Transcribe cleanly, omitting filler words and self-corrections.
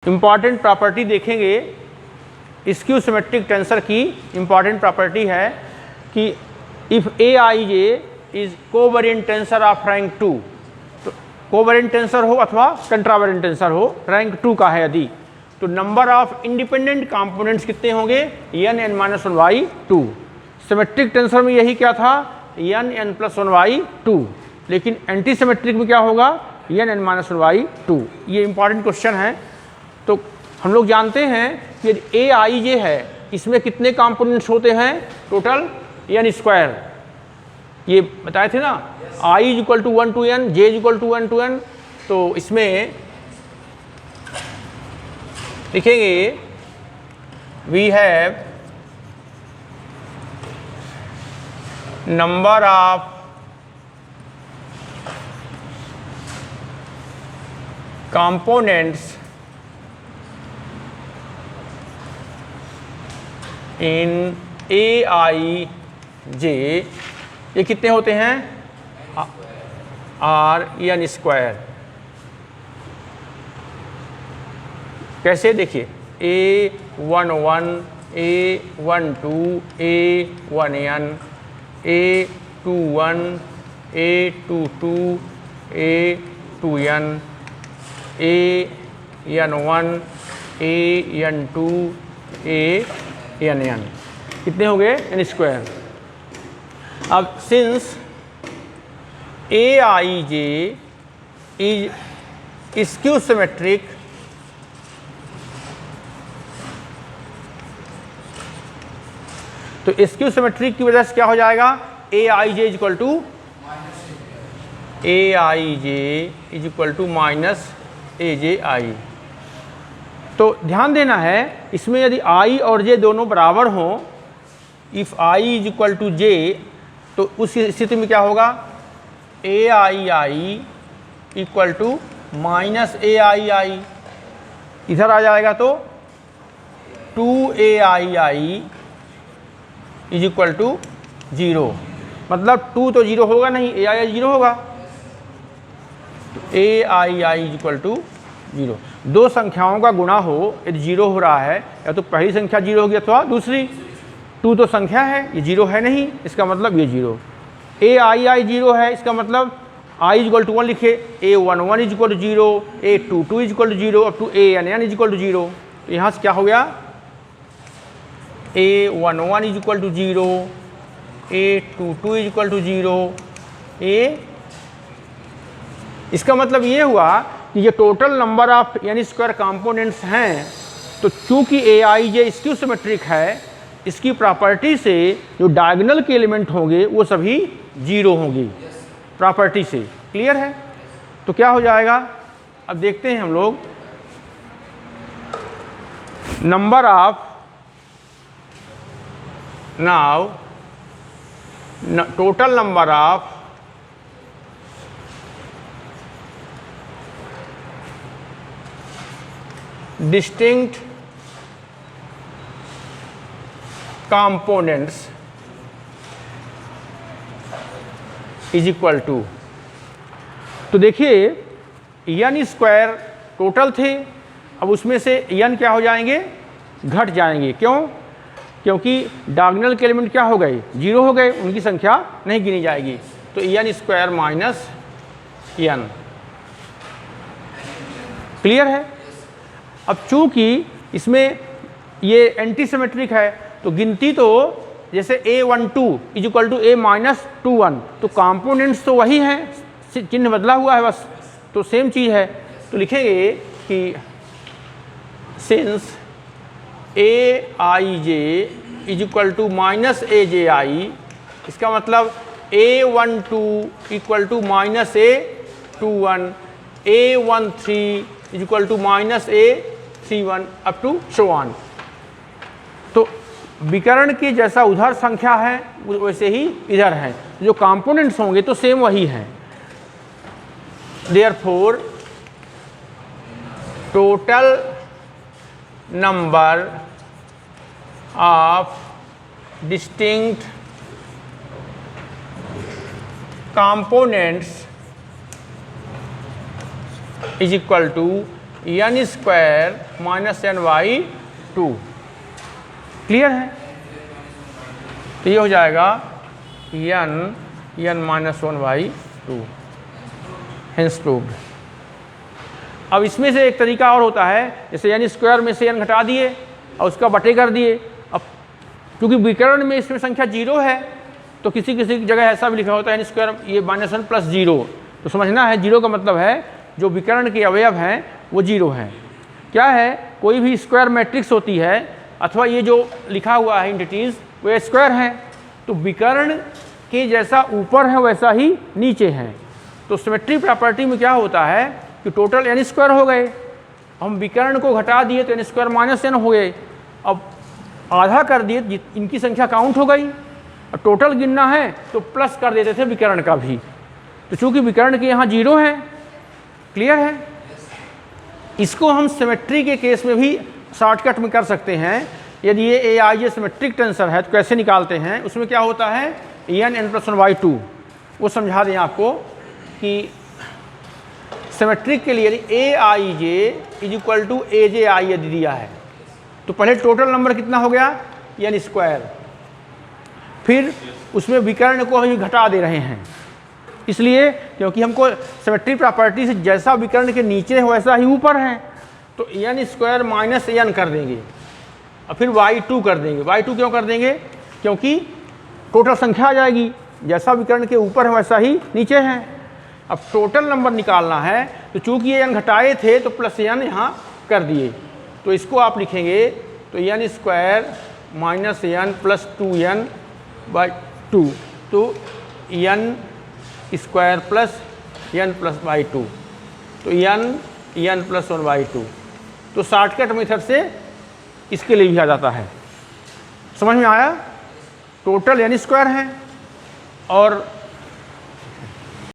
Important property देखेंगे skew symmetric tensor की। Important property है कि if A i j is covariant tensor of rank 2, तो covariant tensor हो अथवा कंट्रावेरिएंट टेंसर हो, रैंक 2 का है यदि, तो नंबर ऑफ इंडिपेंडेंट कंपोनेंट्स कितने होंगे, n n minus 1/2। Symmetric tensor में यही क्या था, n n प्लस 1/2, लेकिन एंटी सिमेट्रिक में क्या होगा, n n माइनस 1/2। ये इंपॉर्टेंट क्वेश्चन है। तो हम लोग जानते हैं कि ए आई जे है, इसमें कितने कंपोनेंट्स होते हैं, टोटल n स्क्वायर, ये बताए थे ना, i is equal to 1 to n, j is equal to 1 to n। तो इसमें लिखेंगे we have number of components in a i j, ये कितने होते हैं, आर n स्क्वायर। कैसे, देखिए A11, A12, A1n, A21, A22, A2n, AN1, AN2, AN कितने हो गए, n स्क्वायर। अब since a i j is skew symmetric, तो स्क्यू सिमेट्रिक की वजह से क्या हो जाएगा, ए i j is equal to minus a j आई। तो ध्यान देना है, इसमें यदि i और j दोनों बराबर हों, if i is equal to j, तो उस स्थिति में क्या होगा, a i equal to minus a i, इधर आ जाएगा तो 2ai इज इक्वल टू 0, मतलब 2 तो 0 होगा नहीं, ए आई 0 होगा, तो ए आई इज इक्वल टू 0। दो संख्याओं का गुणा हो, यदि 0 हो रहा है, या तो पहली संख्या 0 होगी अथवा दूसरी। 2 तो संख्या है, ये 0 है नहीं, इसका मतलब ये 0। ए आई 0 है, इसका मतलब i इज इक्वल टू 1 लिखे, A11 is equal to 0, A22 is equal to 0, up to AN is equal to 0। तो यहाँ से क्या हो गया, A11 is equal to 0, A22 is equal to 0, इसका मतलब ये हुआ कि ये total number of n square components हैं। तो चूंकि ए आई जे स्क्यू सिमेट्रिक है, इसकी प्रॉपर्टी से जो डायगोनल के एलिमेंट होंगे वो सभी 0 होंगी, प्रॉपर्टी से। क्लियर है। तो क्या हो जाएगा, अब देखते हैं हम लोग, number of now total number of distinct components is equal to, तो देखिए n स्क्वायर टोटल थे, अब उसमें से n क्या हो जाएंगे, घट जाएंगे। क्यों, क्योंकि डायगोनल के एलिमेंट क्या हो गए, 0 हो गए, उनकी संख्या नहीं गिनी जाएगी। तो n square minus n। Clear है। अब चूंकि इसमें ये एंटी सिमेट्रिक है, तो गिनती तो जैसे A12 is equal to A minus 2 1, तो कंपोनेंट्स तो वही हैं, चिन्ह बदला हुआ है बस, तो सेम चीज़ है। तो लिखेंगे कि since a i j is equal to minus a j i, इसका मतलब A12 equal to minus A21, A13 is equal to minus A31 up to so on. तो विकर्ण की जैसा उधर संख्या है वैसे ही इधर है, जो कंपोनेंट्स होंगे तो सेम वही हैं। Therefore total number of distinct components is equal to n square minus n by 2। Clear है? तो ये हो जाएगा n minus 1 by 2, hence proved. अब इसमें से एक तरीका और होता है, जैसे n स्क्वायर में से n घटा दिए और उसका बटे कर दिए। अब क्योंकि विकर्ण में इसमें संख्या 0 है तो किसी किसी जगह ऐसा भी लिखा होता है n स्क्वायर ये माइनस 1 प्लस 0, तो समझना है 0 का मतलब है जो विकर्ण के अवयव हैं वो 0 हैं। क्या है, कोई भी स्क्वायर मैट्रिक्स होती है अथवा ये जो लिखा हुआ है एंटिटीज वो स्क्वायर है, तो विकर्ण के जैसा ऊपर है वैसा ही नीचे है। तो सिमेट्री प्रॉपर्टी में क्या होता है कि टोटल n स्क्वायर हो गए, हम विकर्ण को घटा दिए तो n स्क्वायर माइनस n हो गए। अब आधा कर दिए, इनकी संख्या काउंट हो गई, और टोटल गिनना है तो प्लस कर देते थे विकर्ण का भी। तो चूंकि विकर्ण के यहाँ 0 है। क्लियर है? इसको हम सिमेट्री के केस में भी शॉर्टकट में कर सकते हैं। यदि ये aij सिमेट्रिक टेंसर है तो कैसे निकालते हैं, उसमें क्या होता है n+1/2, वो समझा दें आपको कि सिमेट्रिक के लिए यदि aij is equal to aj यदि दिया है तो पहले टोटल नंबर कितना हो गया n स्क्वायर, फिर उसमें विकर्ण को हम घटा दे रहे हैं, इसलिए क्योंकि हमको सिमेट्री प्रॉपर्टी से जैसा विकर्ण के नीचे है वैसा ही ऊपर है, तो n स्क्वायर माइनस n कर देंगे और फिर y2 कर देंगे। y2 क्यों कर देंगे? क्योंकि टोटल संख्या आ जाएगी, जैसा विकर्ण के ऊपर है वैसा ही नीचे है। अब टोटल नंबर निकालना है तो चूंकि ये n घटाए थे तो प्लस n यहाँ कर दिए, तो इसको आप लिखेंगे तो n square minus n plus 2n by 2, तो n square plus n plus by 2, तो n प्लस 1 बाई 2। तो शॉर्टकट मेथड से इसके लिए भी आ जाता है। समझ में आया? टोटल n स्क्वायर है और